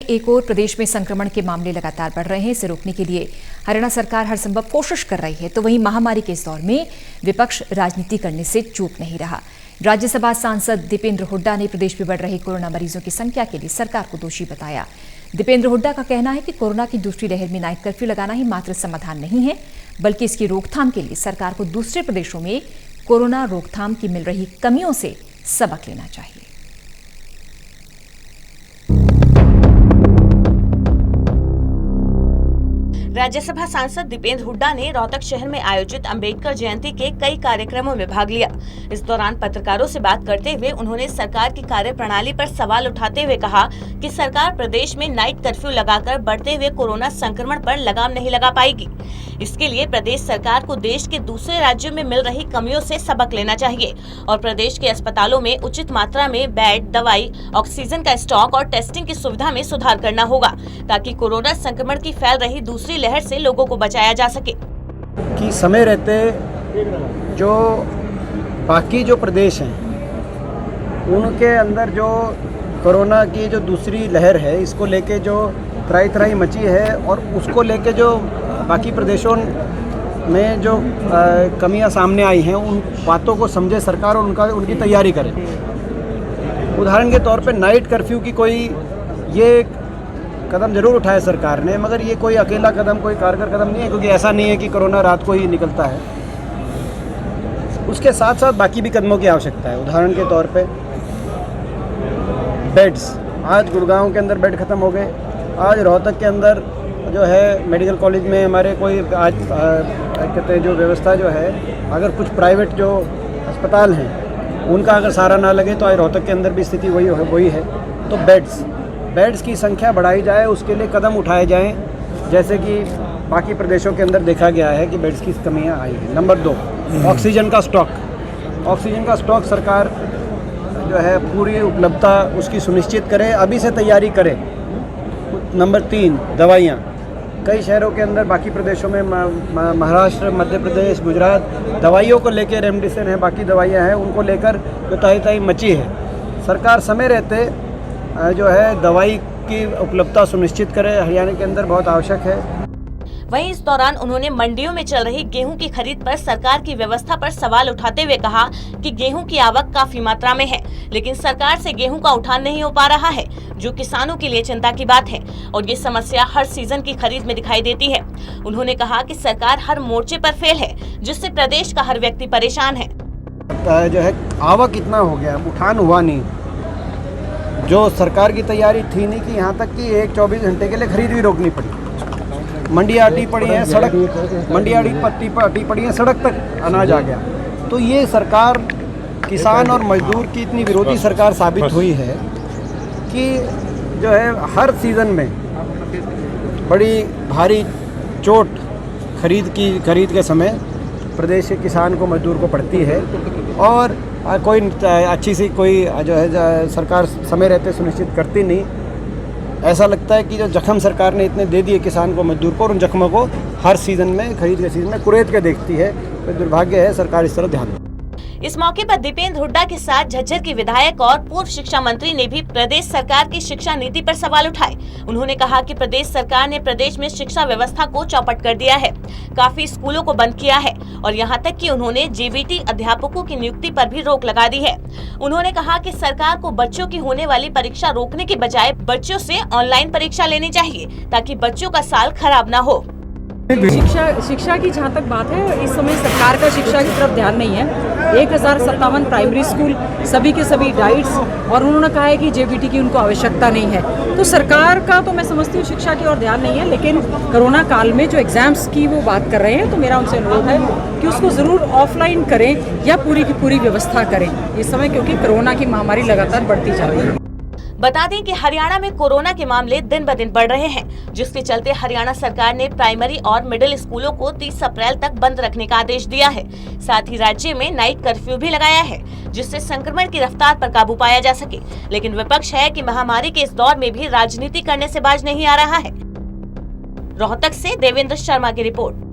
एक ओर प्रदेश में संक्रमण के मामले लगातार बढ़ रहे हैं। इसे रोकने के लिए हरियाणा सरकार हर संभव कोशिश कर रही है, तो वहीं महामारी के इस दौर में विपक्ष राजनीति करने से चूक नहीं रहा। राज्यसभा सांसद दीपेंद्र हुड्डा ने प्रदेश में बढ़ रही कोरोना मरीजों की संख्या के लिए सरकार को दोषी बताया। दीपेंद्र हुड्डा का कहना है कि कोरोना की दूसरी लहर में नाइट कर्फ्यू लगाना ही मात्र समाधान नहीं है, बल्कि इसकी रोकथाम के लिए सरकार को दूसरे प्रदेशों में कोरोना रोकथाम की मिल रही कमियों से सबक लेना चाहिए। राज्यसभा सांसद दीपेंद्र हुड्डा ने रोहतक शहर में आयोजित अंबेडकर जयंती के कई कार्यक्रमों में भाग लिया। इस दौरान पत्रकारों से बात करते हुए उन्होंने सरकार की कार्यप्रणाली पर सवाल उठाते हुए कहा कि सरकार प्रदेश में नाइट कर्फ्यू लगाकर बढ़ते हुए कोरोना संक्रमण पर लगाम नहीं लगा पाएगी। इसके लिए प्रदेश सरकार को देश के दूसरे राज्यों में मिल रही कमियों से सबक लेना चाहिए और प्रदेश के अस्पतालों में उचित मात्रा में बेड, दवाई, ऑक्सीजन का स्टॉक और टेस्टिंग की सुविधा में सुधार करना होगा, ताकि कोरोना संक्रमण की फैल रही दूसरी लहर से लोगों को बचाया जा सके। कि समय रहते जो बाकी जो प्रदेश हैं उनके अंदर जो कोरोना की जो दूसरी लहर है, इसको लेके जो त्राही मची है और उसको लेके जो बाकी प्रदेशों में जो कमियां सामने आई हैं, उन बातों को समझे सरकार और उनकी तैयारी करे। उदाहरण के तौर पे नाइट कर्फ्यू की कोई ये कदम जरूर उठाया सरकार ने, मगर ये कोई अकेला कदम, कोई कारगर कदम नहीं है, क्योंकि ऐसा नहीं है कि कोरोना रात को ही निकलता है। उसके साथ साथ बाकी भी कदमों की आवश्यकता है। उदाहरण के तौर पे बेड्स, आज गुड़गांव के अंदर बेड ख़त्म हो गए। आज रोहतक के अंदर जो है मेडिकल कॉलेज में हमारे कोई आज कहते हैं जो व्यवस्था जो है, अगर कुछ प्राइवेट जो अस्पताल हैं उनका अगर सहारा ना लगे तो आज रोहतक के अंदर भी स्थिति वही है। तो बेड्स की संख्या बढ़ाई जाए, उसके लिए कदम उठाए जाएं, जैसे कि बाकी प्रदेशों के अंदर देखा गया है कि बेड्स की कमियां आई हैं। नंबर 2, ऑक्सीजन का स्टॉक सरकार जो है पूरी उपलब्धता उसकी सुनिश्चित करे, अभी से तैयारी करे। नंबर 3, दवाइयाँ। कई शहरों के अंदर बाकी प्रदेशों में महाराष्ट्र, मध्य प्रदेश, गुजरात दवाइयों को लेकर रेमडेसिविर है, बाकी दवाइयाँ हैं, उनको लेकर जो ताई मची है। सरकार समय रहते जो है दवाई की उपलब्धता सुनिश्चित करे, हरियाणा के अंदर बहुत आवश्यक है। वहीं इस दौरान उन्होंने मंडियों में चल रही गेहूं की खरीद पर सरकार की व्यवस्था पर सवाल उठाते हुए कहा कि गेहूं की आवक काफी मात्रा में है, लेकिन सरकार से गेहूं का उठान नहीं हो पा रहा है, जो किसानों के लिए चिंता की बात है और ये समस्या हर सीजन की खरीद में दिखाई देती है। उन्होंने कहा कि सरकार हर मोर्चे पर फेल है, जिससे प्रदेश का हर व्यक्ति परेशान है। जो है आवक इतना हो गया, उठान हुआ नहीं। जो सरकार की तैयारी थी नहीं कि यहाँ तक कि 24 घंटे के लिए खरीद भी रोकनी पड़ी। मंडियाँ अटी पड़ी हैं, मंडियाँ अटी पड़ी हैं, सड़क तक अनाज आ गया। तो ये सरकार किसान और मजदूर की इतनी विरोधी सरकार साबित हुई है कि जो है हर सीज़न में बड़ी भारी चोट खरीद के समय प्रदेश के किसान को, मजदूर को पड़ती है और कोई अच्छी सी कोई जो है सरकार समय रहते सुनिश्चित करती नहीं। ऐसा लगता है कि जो जख्म सरकार ने इतने दे दिए किसान को, मजदूर को, और उन जख्मों को हर सीज़न में, खरीद के सीज़न में कुरेद के देखती है। तो दुर्भाग्य है, सरकार इस तरह ध्यान दे। इस मौके पर दीपेंद्र हुड्डा के साथ झज्जर की विधायक और पूर्व शिक्षा मंत्री ने भी प्रदेश सरकार की शिक्षा नीति पर सवाल उठाए। उन्होंने कहा कि प्रदेश सरकार ने प्रदेश में शिक्षा व्यवस्था को चौपट कर दिया है, काफी स्कूलों को बंद किया है और यहाँ तक कि उन्होंने जेबीटी अध्यापकों की नियुक्ति पर भी रोक लगा दी है। उन्होंने कहा कि सरकार को बच्चों की होने वाली परीक्षा रोकने के बजाय बच्चों से ऑनलाइन परीक्षा लेनी चाहिए, ताकि बच्चों का साल खराब न हो। शिक्षा की जहाँ तक बात है, इस समय सरकार का शिक्षा की तरफ ध्यान नहीं है। 1057 प्राइमरी स्कूल, सभी के सभी डाइट्स, और उन्होंने कहा है कि जेबीटी की उनको आवश्यकता नहीं है। तो सरकार का तो मैं समझती हूँ शिक्षा की ओर ध्यान नहीं है, लेकिन कोरोना काल में जो एग्जाम्स की वो बात कर रहे हैं, तो मेरा उनसे अनुरोध है कि उसको ज़रूर ऑफलाइन करें या पूरी की पूरी व्यवस्था करें इस समय, क्योंकि कोरोना की महामारी लगातार बढ़ती जा रही है। बता दें कि हरियाणा में कोरोना के मामले दिन ब दिन बढ़ रहे हैं, जिसके चलते हरियाणा सरकार ने प्राइमरी और मिडिल स्कूलों को 30 अप्रैल तक बंद रखने का आदेश दिया है। साथ ही राज्य में नाइट कर्फ्यू भी लगाया है, जिससे संक्रमण की रफ्तार पर काबू पाया जा सके। लेकिन विपक्ष है कि महामारी के इस दौर में भी राजनीति करने से बाज नहीं आ रहा है। रोहतक से देवेंद्र शर्मा की रिपोर्ट।